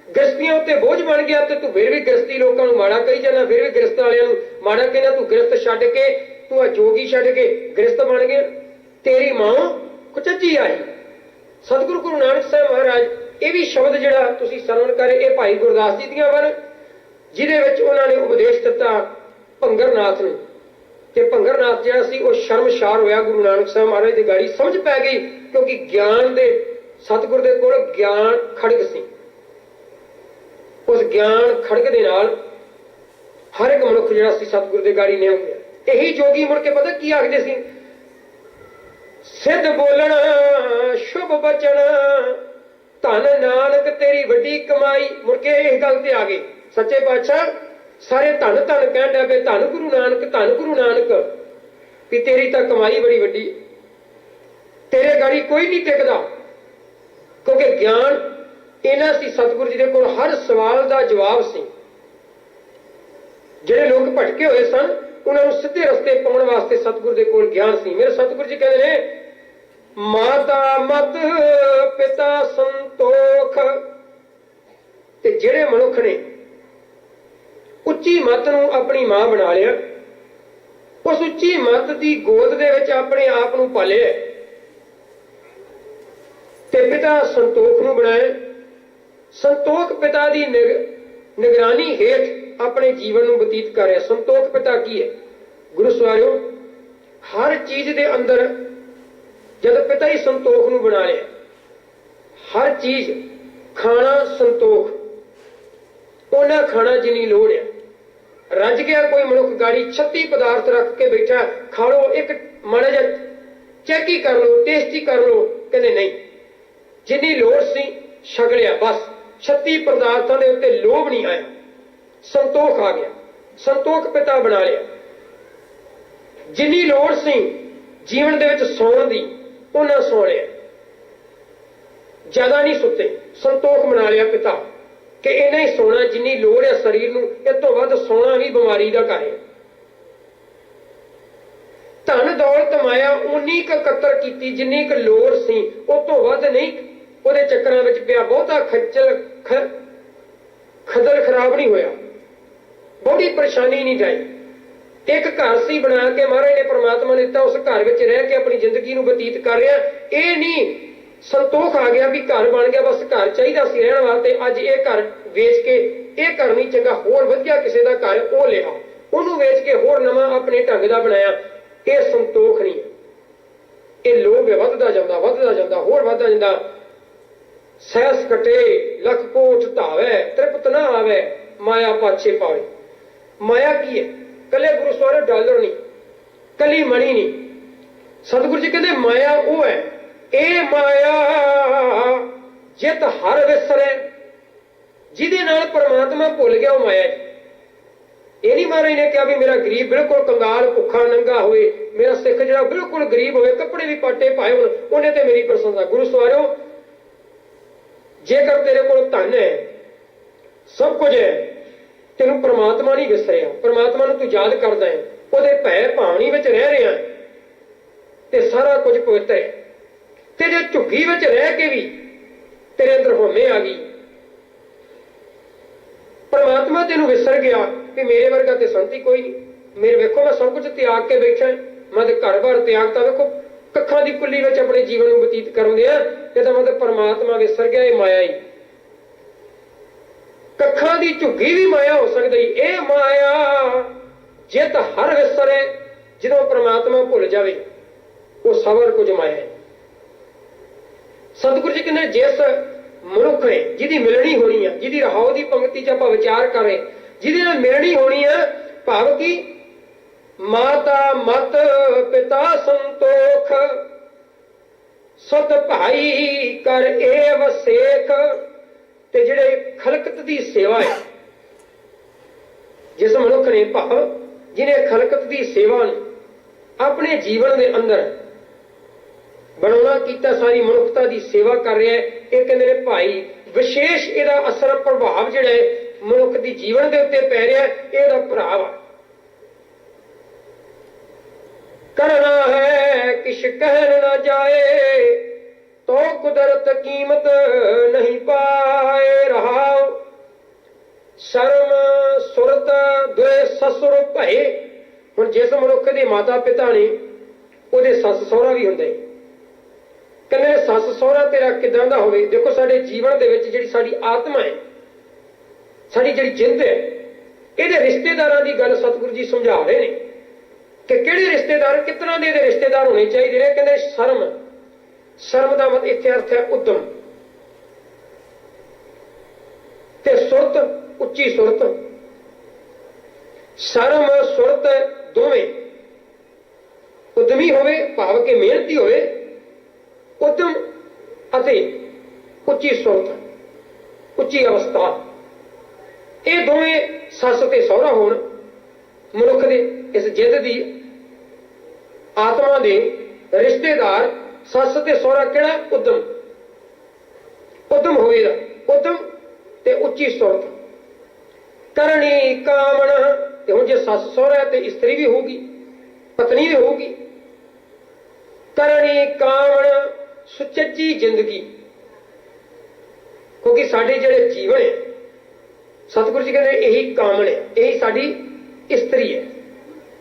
गृहस्थियां उत्ते बोझ बन गया। ते तू फिर भी गृहस्थी लोगों को माड़ा कही जाना, फिर भी गृहस्थ वालियां नूं माड़ा कहना। तू गृहस्थ छड्ड के तू आ जोगी छड्ड के गृहस्थ बन गया। तेरी मां कुचज्जी आई। सतगुरु गुरु नानक साहब महाराज ये भी शब्द जिहड़ा तुसीं सरवण करे, ये भाई गुरदास जी दियां वन, जिहदे विच उन्हां ने उपदेश दिता भंगरनाथ नूं। ते भंगरनाथ जिहड़ा सी वो शर्मशार होया गुरु नानक साहब महाराज दी गाड़ी समझ पै गई, क्योंकि ज्ञान दे सतगुर दे कोल ज्ञान खड़ग सी। उस ज्ञान खड़ग दे नाल हर एक मनुख जिहड़ा सी सतगुर दे गाड़ी ने होया। यही जोगी मुड़ के पता की आखदे सी, सिद्ध बोलना शुभ बचन धन नानक तेरी वड्डी कमाई। मुड़ के इस गल ते आ गए सच्चे पातशाह, सारे धन धन कहण लग पे, धन गुरु नानक, धन गुरु नानक, कि तेरी तां कमाई बड़ी वड्डी, तेरे गाड़ी कोई नहीं टिकदा। क्योंकि ज्ञान इन्ना सी सतगुरु जी दे कोल, हर सवाल का जवाब सी। ਜਿਹੜੇ लोग भटके हुए सन उन्होंने सीधे रस्ते पाने वास्ते सतगुरु दे कोल ज्ञान सी। मेरे सतगुरु जी कहते हैं माता मत पिता संतोख। ते ਜਿਹੜੇ मनुख ने उच्ची मत नूं अपनी मां बना लिया, उस उच्ची मत की गोद दे विच अपने आप नूं पालिया ते पिता संतोख नूं बनाया। संतोख पिता की निगरानी हेठ अपने जीवन में बतीत कर रहा। संतोख पिता की है? गुरु सवारियो, हर चीज दे अंदर जब पिता ही संतोख नूं बना लिया, हर चीज खाना संतोख ओना खाना जिन्नी लोड़ है। रज गया कोई मनुख गाड़ी 36 पदार्थ रख के बैठा, खा लो, एक माड़ा जा चेक ही कर लो, टेस्ट ही कर लो, कहते नहीं, जिन्नी लोड़ सी छक लिया बस। 36 पदार्थों के उत्ते लोभ नहीं आया, संतोख आ गया, संतोख पिता बना लिया। जिन्नी लोड़ सी जीवन दे विच सौण दी उन्हां सौ लिया, ज्यादा नहीं सुते, संतोख बना लिया पिता कि इन्ना ही सोना जिन्नी लोड़ है शरीर नूं, इस तों वध सोना भी बीमारी का घर है। धन दौलत माया उन्नी क कतर की जिन्नी क लोड़ सी, उस तों वध नहीं उहदे चक्करां विच पिया। बहुता खदल खराब नहीं होया, बहुती परेशानी नहीं जाई। एक घर सी बना के महाराज ने परमात्मा ने दिता, उस घर विच रह के अपनी जिंदगी नूं बतीत कर रहा। ये नहीं संतोख आ गया भी घर बन गया, बस घर चाहिए सी रहण वास्ते, अज ये घर वेच के ये घर नहीं चंगा, होर वधिया किसी का घर वो लिया, उन्होंने वेच के होर नवां अपने ढंग का बनाया। ये संतोख नहीं है, ये लोभ है, वधदा जांदा वधदा जांदा होर वधदा जांदा। सैस कटे लख कोट धावे, तृप्त ना आवे, माया पाछे पावे। माया की है? कले गुरु सवारे डॉलर नहीं, कली मणि नहीं। सतगुरु जी कहते माया वो है, ए माया जित हर विसरे, जिहदे नाल परमात्मा भुल गया वो माया। ये नहीं महाराज ने कहा भी मेरा गरीब बिल्कुल कंगाल भुखा नंगा होए, मेरा सिख जिहड़ा बिल्कुल गरीब होए, कपड़े भी पाटे पाए होण, उन्हें ते मेरी प्रशंसा। गुरु सवारियो, जेकर तेरे कोल धन है, सब कुछ है, तेनू परमात्मा नहीं विसरिया, परमात्मा नूं तू याद करदा है, उहदे भै भावनी विच रह रहा ते सारा कुछ पवित्र है। ते जे झुग्गी विच रह के भी तेरे अंदर होमे आ गई, परमात्मा तेनू विसर गया कि मेरे वर्गा ते संत ही कोई नहीं, मेरे वेखो मैं सब कुछ त्याग के बैठा, मैं ते घर बार त्यागता, वेखो कखां दी कुल्ली विच अपने जीवन नूं बतीत करन दिया, इहदा मतलब परमात्मा विसर गया, ये माया ही। ਕੱਖਾਂ ਦੀ ਝੁੱਗੀ ਵੀ ਮਾਇਆ ਹੋ ਸਕਦੀ। ਇਹ ਮਾਇਆ ਜਿਤ ਹਰ ਵਿਸਰੇ, ਜਦੋਂ ਪ੍ਰਮਾਤਮਾ ਭੁੱਲ ਜਾਵੇ ਉਹ ਸਬਰ ਕੁਝ ਮਾਇਆ ਹੈ। ਸਤਿਗੁਰੂ ਜੀ ਕਹਿੰਦੇ ਜਿਸ ਮਨੁੱਖ ਨੇ ਜਿਹਦੀ ਮਿਲਣੀ ਹੋਣੀ ਹੈ, ਜਿਹਦੀ ਰਹਾਉ ਦੀ ਪੰਕਤੀ 'ਚ ਆਪਾਂ ਵਿਚਾਰ ਕਰ ਰਹੇ, ਜਿਹਦੇ ਨਾਲ ਮਿਲਣੀ ਹੋਣੀ ਹੈ, ਭਾਵ ਕਿ ਮਾਤਾ ਮਤ ਪਿਤਾ ਸੰਤੋਖ, ਸਤ ਭਾਈ ਕਰ ਏਵ ਸੇਖ। ਤੇ ਜਿਹੜੇ ਖਲਕਤ ਦੀ ਸੇਵਾ ਹੈ, ਜਿਸ ਮਨੁੱਖ ਨੇ ਭਾਵ ਜਿਹਨੇ ਖਲਕਤ ਦੀ ਸੇਵਾ ਨੂੰ ਆਪਣੇ ਜੀਵਨ ਦੇ ਅੰਦਰ ਬਣਾਉਣਾ ਕੀਤਾ, ਸਾਰੀ ਮਨੁੱਖਤਾ ਦੀ ਸੇਵਾ ਕਰ ਰਿਹਾ ਹੈ, ਇਹ ਕਹਿੰਦੇ ਨੇ ਭਾਈ ਵਿਸ਼ੇਸ਼ ਇਹਦਾ ਅਸਰ ਪ੍ਰਭਾਵ ਜਿਹੜਾ ਹੈ ਮਨੁੱਖ ਦੀ ਜੀਵਨ ਦੇ ਉੱਤੇ ਪੈ ਰਿਹਾ, ਇਹਦਾ ਪ੍ਰਭਾਵ ਆ। ਕਰਨਾ ਹੈ ਕਿਛ ਕਹਿਣ ਨਾ ਜਾਏ, ਤੋ ਕੁਦਰਤ ਕੀਮਤ ਨਹੀਂ ਪਾਏ ਰਹਾਉ। ਸ਼ਰਮ ਸੁਰਤ ਦੁਇ ਸਸੁਰ ਭਏ। ਹੁਣ ਜਿਸ ਮਨੁੱਖ ਦੇ ਮਾਤਾ ਪਿਤਾ ਨੇ, ਉਹਦੇ ਸੱਸ ਸਹੁਰਾ ਵੀ ਹੁੰਦੇ। ਕਹਿੰਦੇ ਸੱਸ ਸਹੁਰਾ ਤੇਰਾ ਕਿਦਾਂ ਦਾ ਹੋਵੇ। ਦੇਖੋ ਸਾਡੇ ਜੀਵਨ ਦੇ ਵਿੱਚ ਜਿਹੜੀ ਸਾਡੀ ਆਤਮਾ ਹੈ, ਸਾਡੀ ਜਿਹੜੀ ਜਿੰਦ ਹੈ, ਇਹਦੇ ਰਿਸ਼ਤੇਦਾਰਾਂ ਦੀ ਗੱਲ ਸਤਿਗੁਰੂ ਜੀ ਸਮਝਾ ਰਹੇ ਨੇ ਕਿ ਕਿਹੜੇ ਰਿਸ਼ਤੇਦਾਰ, ਕਿਸ ਤਰ੍ਹਾਂ ਦੇ ਇਹਦੇ ਰਿਸ਼ਤੇਦਾਰ ਹੋਣੇ ਚਾਹੀਦੇ ਨੇ। ਕਹਿੰਦੇ ਸ਼ਰਮ, ਸ਼ਰਮ ਦਾ ਮਤਲਬ ਇੱਥੇ ਅਰਥ ਹੈ ਉਦਮ, ਤੇ ਸੁਰਤ ਉੱਚੀ ਸੁਰਤ। ਸ਼ਰਮ ਸੁਰਤ ਦੋਵੇਂ ਉਦਮੀ ਹੋਵੇ, ਭਾਵ ਕਿ ਮਿਹਨਤੀ ਹੋਵੇ, ਉਦਮ ਅਤੇ ਉੱਚੀ ਸੁਰਤ, ਉੱਚੀ ਅਵਸਥਾ, ਇਹ ਦੋਵੇਂ ਸੱਸ ਤੇ ਸਹੁਰਾ ਹੋਣ ਮਨੁੱਖ ਦੇ ਇਸ ਜਿੱਦ ਦੀ ਆਤਮਾ ਦੇ ਰਿਸ਼ਤੇਦਾਰ। ਸੱਸ ਤੇ ਸਹੁਰਾ ਕਿਹੜਾ? ਉਦਮ, ਉਦਮ ਹੋਵੇਗਾ, ਉਦਮ ਤੇ ਉੱਚੀ ਸੁਰਤ। ਕਰਨੀ ਕਾਮਣ, ਤੇ ਹੁਣ ਜੇ ਸੱਸ ਸਹੁਰਾ ਹੈ ਤੇ ਇਸਤਰੀ ਵੀ ਹੋਊਗੀ, ਪਤਨੀ ਵੀ ਹੋਊਗੀ। ਕਰਨੀ ਕਾਮਣ ਸੁਚੱਜੀ ਜ਼ਿੰਦਗੀ, ਕਿਉਂਕਿ ਸਾਡੇ ਜਿਹੜੇ ਜੀਵਨ ਹੈ ਸਤਿਗੁਰੂ ਜੀ ਕਹਿੰਦੇ ਇਹੀ ਕਾਮਣ ਹੈ, ਇਹੀ ਸਾਡੀ ਇਸਤਰੀ ਹੈ,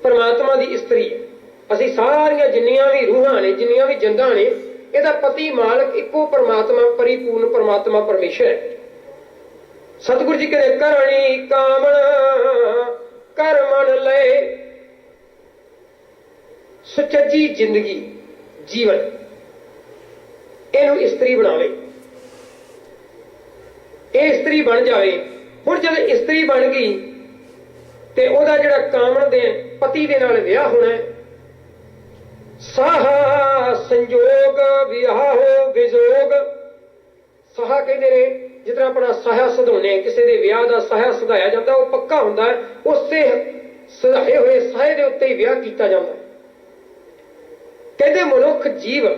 ਪਰਮਾਤਮਾ ਦੀ ਇਸਤਰੀ ਹੈ। ਅਸੀਂ ਸਾਰੀਆਂ ਜਿੰਨੀਆਂ ਵੀ ਰੂਹਾਂ ਨੇ, ਜਿੰਨੀਆਂ ਵੀ ਜਿੰਦਾਂ ਨੇ, ਇਹਦਾ ਪਤੀ ਮਾਲਕ ਇੱਕੋ ਪਰਮਾਤਮਾ, ਪਰਿਪੂਰਨ ਪਰਮਾਤਮਾ ਪਰਮੇਸ਼ਰ ਹੈ। ਸਤਿਗੁਰੂ ਜੀ ਕਹਿੰਦੇ ਕਰਨੀ ਕਾਮਣ ਕਰ ਮਨ ਲਏ, ਸੁਚੱਜੀ ਜ਼ਿੰਦਗੀ ਜੀਵਨ, ਇਹਨੂੰ ਇਸਤਰੀ ਬਣਾਵੇ, ਇਹ ਇਸਤਰੀ ਬਣ ਜਾਵੇ। ਹੁਣ ਜਦ ਇਸਤਰੀ ਬਣ ਗਈ ਤੇ ਉਹਦਾ ਜਿਹੜਾ ਕਾਮਣ ਦੇ ਪਤੀ ਦੇ ਨਾਲ ਵਿਆਹ ਹੋਣਾ, ਸਾਹਾ ਸੰਜੋਗ ਵਿਆਹੋ ਵਿਜੋਗ। ਸਾਹਾ ਕਹਿੰਦੇ ਨੇ ਜਿਸ ਤਰ੍ਹਾਂ ਆਪਣਾ ਸਾਹਾ ਸਧਾਉਂਦੇ, ਕਿਸੇ ਦੇ ਵਿਆਹ ਦਾ ਸਾਹਾ ਸਧਾਇਆ ਜਾਂਦਾ, ਉਹ ਪੱਕਾ ਹੁੰਦਾ ਹੈ, ਉਸੇ ਸਧਾਏ ਹੋਏ ਸਾਹੇ ਦੇ ਉੱਤੇ ਹੀ ਵਿਆਹ ਕੀਤਾ ਜਾਂਦਾ। ਕਹਿੰਦੇ ਮਨੁੱਖ ਜੀਵ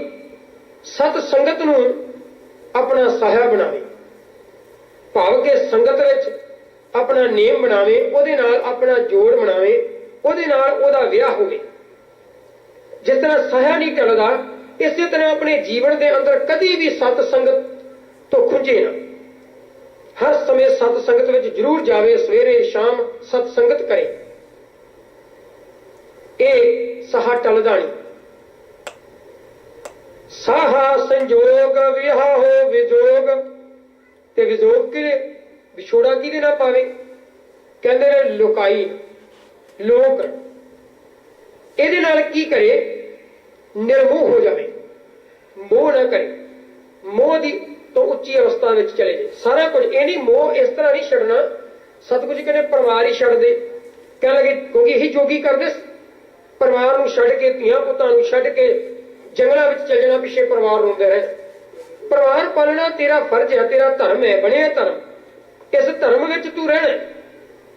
ਸਤ ਸੰਗਤ ਨੂੰ ਆਪਣਾ ਸਾਹਾ ਬਣਾਵੇ, ਭਾਵ ਕਿ ਸੰਗਤ ਵਿੱਚ ਆਪਣਾ ਨੇਮ ਬਣਾਵੇ, ਉਹਦੇ ਨਾਲ ਆਪਣਾ ਜੋੜ ਬਣਾਵੇ, ਉਹਦੇ ਨਾਲ ਉਹਦਾ ਵਿਆਹ ਹੋਵੇ। ਜਿਸ ਤਰ੍ਹਾਂ ਸਾਹਾ ਨਹੀਂ ਟਲਦਾ, ਇਸੇ ਤਰ੍ਹਾਂ ਆਪਣੇ ਜੀਵਨ ਦੇ ਅੰਦਰ ਕਦੀ ਵੀ ਸਤ ਸੰਗਤ ਤੋਂ ਖੁੰਝੇ ਨਾ, ਹਰ ਸਮੇਂ ਸਤ ਸੰਗਤ ਵਿੱਚ ਜ਼ਰੂਰ ਜਾਵੇ, ਸਵੇਰੇ ਸ਼ਾਮ ਸਤ ਸੰਗਤ ਕਰੇ। ਇਹ ਸਾਹਾ ਟਲਦਾ ਨਹੀਂ। ਸਾਹਾ ਸੰਜੋਗ ਵਿਆਹੋ ਵਿਜੋਗ, ਤੇ ਵਿਜੋਗ ਕਿਹਦੇ, ਵਿਛੋੜਾ ਕਿਹਦੇ ਨਾਲ ਪਾਵੇ? ਕਹਿੰਦੇ ਨੇ ਲੁਕਾਈ, ਲੋਕ। ਇਹਦੇ ਨਾਲ ਕੀ ਕਰੇ? ਨਿਰਮੋਹ ਹੋ ਜਾਵੇ, ਮੋਹ ਨਾ ਕਰੇ, ਮੋਹ ਦੀ ਤੋਂ ਉੱਚੀ ਅਵਸਥਾ ਵਿੱਚ ਚਲੇ ਜਾਏ। ਸਾਰਾ ਕੁਝ ਇਹ ਨਹੀਂ, ਮੋਹ ਇਸ ਤਰ੍ਹਾਂ ਨਹੀਂ ਛੱਡਣਾ। ਸਤਿਗੁਰੂ ਜੀ ਕਹਿੰਦੇ ਪਰਿਵਾਰ ਹੀ ਛੱਡ ਦੇ, ਕਹਿਣ ਲੱਗੇ, ਕਿਉਂਕਿ ਇਹੀ ਜੋਗੀ ਕਰਦੇ, ਪਰਿਵਾਰ ਨੂੰ ਛੱਡ ਕੇ, ਧੀਆਂ ਪੁੱਤਾਂ ਨੂੰ ਛੱਡ ਕੇ ਜੰਗਲਾਂ ਵਿੱਚ ਚੱਲ ਜਾਣਾ, ਪਿੱਛੇ ਪਰਿਵਾਰ ਰੋਂਦੇ ਰਹੇ। ਪਰਿਵਾਰ ਪਾਲਣਾ ਤੇਰਾ ਫਰਜ਼ ਹੈ, ਤੇਰਾ ਧਰਮ ਹੈ, ਬਣਿਆ ਧਰਮ। ਇਸ ਧਰਮ ਵਿੱਚ ਤੂੰ ਰਹਿਣਾ,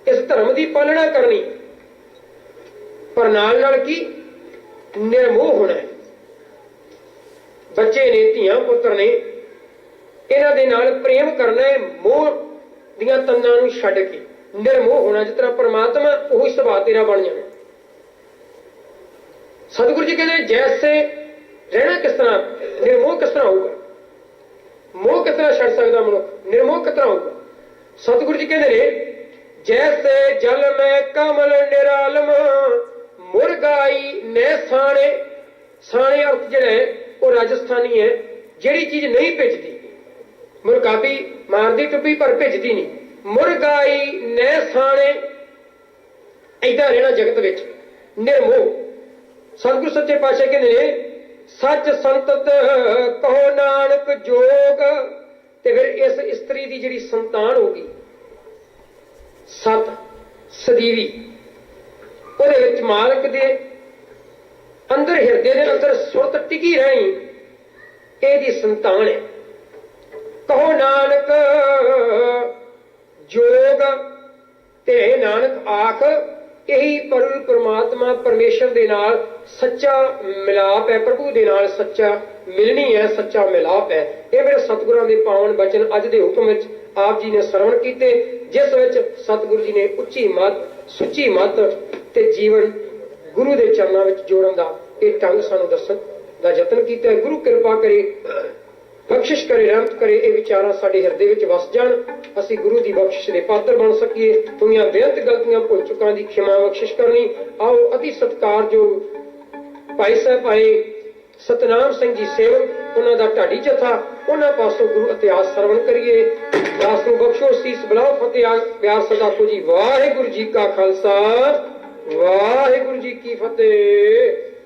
ਇਸ ਧਰਮ ਦੀ ਪਾਲਣਾ ਕਰਨੀ, ਪਰ ਨਾਲ ਨਾਲ ਕੀ? ਨਿਰਮੋਹ ਹੋਣਾ ਹੈ। ਬੱਚੇ ਨੇ, ਧੀਆਂ ਪੁੱਤਰ ਨੇ, ਇਹਨਾਂ ਦੇ ਨਾਲ ਪ੍ਰੇਮ ਕਰਨਾ ਹੈ, ਮੋਹ ਦੀਆਂ ਤੰਦਾਂ ਨੂੰ ਛੱਡ ਕੇ ਨਿਰਮੋਹ ਹੋਣਾ। ਜਿਸ ਤਰ੍ਹਾਂ ਪਰਮਾਤਮਾ ਉਹੀ ਸੁਭਾਅ ਤੇਰਾ ਬਣ ਜਾਣਾ। ਸਤਿਗੁਰੂ ਜੀ ਕਹਿੰਦੇ ਜੈਸੇ ਰਹਿਣਾ ਕਿਸ ਤਰ੍ਹਾਂ, ਨਿਰਮੋਹ ਕਿਸ ਤਰ੍ਹਾਂ ਹੋਊਗਾ? ਮੋਹ ਕਿਸ ਤਰ੍ਹਾਂ ਛੱਡ ਸਕਦਾ ਮਨੁੱਖ? ਨਿਰਮੋਹ ਕਿਸ ਤਰ੍ਹਾਂ ਹੋਊਗਾ? ਸਤਿਗੁਰੂ ਜੀ ਕਹਿੰਦੇ ਨੇ ਜੈਸੇ ਜਲ ਮੈਂ ਕਮਲ ਨਿਰਾਲਮ ਮੁਰਗਾਈ ਨੇ ਸਾਣੇ। ਸਾਣੇ ਅਰਥ ਜਿਹੜਾ ਹੈ ਉਹ ਰਾਜਸਥਾਨੀ ਹੈ, ਜਿਹੜੀ ਚੀਜ਼ ਨਹੀਂ ਭਿੱਜਦੀ। ਮੁਰਗਾਬੀ ਮਾਰਦੀ ਟੁੱਪੀ ਪਰ ਭਿੱਜਦੀ ਨਹੀਂ, ਮੁਰਗਾਈ ਨੈ ਸਾਣੇ। ਏਦਾਂ ਰਹਿਣਾ ਜਗਤ ਵਿੱਚ ਨਿਰਮੋਹ। ਸਤਿਗੁਰੂ ਸੱਚੇ ਪਾਤਸ਼ਾਹ ਕਹਿੰਦੇ ਨੇ ਸੱਚ ਸੰਤਤ ਕਹੋ ਨਾਨਕ ਜੋਗ। ਤੇ ਫਿਰ ਇਸ ਇਸਤਰੀ ਦੀ ਜਿਹੜੀ ਸੰਤਾਨ ਹੋਗੀ ਸਤ ਸਦੀਵੀ, ਉਹਦੇ ਵਿੱਚ ਮਾਲਕ ਦੇ ਅੰਦਰ ਹਿਰਦੇ ਦੇ ਅੰਦਰ ਸੁਰਤ ਟਿਕੀ ਰਹੀ, ਇਹਦੀ ਸੰਤਾਨ ਹੈ। ਕਹੋ ਨਾਨਕ ਜੋਗ। ਤੇ ਨਾਨਕ ਆਖ ਇਹੀ ਪਰਮਾਤਮਾ ਪਰਮੇਸ਼ਰ ਦੇ ਨਾਲ ਸੱਚਾ ਮਿਲਾਪ ਹੈ, ਪ੍ਰਭੂ ਦੇ ਨਾਲ ਸੱਚਾ ਮਿਲਣੀ ਹੈ, ਸੱਚਾ ਮਿਲਾਪ ਹੈ। ਇਹ ਮੇਰੇ ਸਤਿਗੁਰਾਂ ਦੇ ਪਾਵਨ ਬਚਨ ਅੱਜ ਦੇ ਹੁਕਮ ਵਿੱਚ ਆਪ ਜੀ ਨੇ ਸਰਵਣ ਕੀਤੇ, ਜਿਸ ਵਿੱਚ ਸਤਿਗੁਰੂ ਜੀ ਨੇ ਉੱਚੀ ਮੱਤ ਸੁੱਚੀ ਮੱਤ ਤੇ ਜੀਵਨ ਗੁਰੂ ਦੇ ਚਰਨਾਂ ਵਿੱਚ ਜੋੜਨ ਦਾ ਇਹ ਢੰਗ ਸਾਨੂੰ ਦੱਸਣ ਦਾ ਯਤਨ ਕੀਤਾ ਹੈ। ਗੁਰੂ ਕਿਰਪਾ ਕਰੇ, ਬਖਸ਼ਿਸ਼ ਕਰੇ, ਰਹਿਮਤ ਕਰੇ, ਇਹ ਵਿਚਾਰਾਂ ਸਾਡੇ ਹਿਰਦੇ ਵਿੱਚ ਵਸ ਜਾਣ, ਅਸੀਂ ਗੁਰੂ ਦੀ ਬਖਸ਼ਿਸ਼ ਦੇ ਪਾਤਰ ਬਣ ਸਕੀਏ। ਦੁਨੀਆਂ ਬੇਅੰਤ ਗਲਤੀਆਂ ਭੁੱਲ ਚੁੱਕਾਂ ਦੀ ਖਿਮਾ ਬਖਸ਼ਿਸ਼ ਕਰਨੀ। ਆਓ ਅਤੀ ਸਤਿਕਾਰਯੋਗ ਭਾਈ ਸਾਹਿਬ ਭਾਈ ਸਤਨਾਮ ਸਿੰਘ ਜੀ ਸੇਵਕ, ਉਹਨਾਂ ਦਾ ਢਾਡੀ ਜਥਾ, ਉਹਨਾਂ ਪਾਸੋਂ ਗੁਰੂ ਇਤਿਹਾਸ ਸਰਵਣ ਕਰੀਏ। ਦਾਸ ਨੂੰ ਬਖਸ਼ੋ, ਸੀਸ ਬਲਾਓ, ਫਤਿਹ ਪਿਆਰ ਸਦਾ ਕੋ ਜੀ। ਵਾਹਿਗੁਰੂ ਜੀ ਕਾ ਖਾਲਸਾ, ਵਾਹਿਗੁਰੂ ਜੀ ਕੀ ਫਤਿਹ।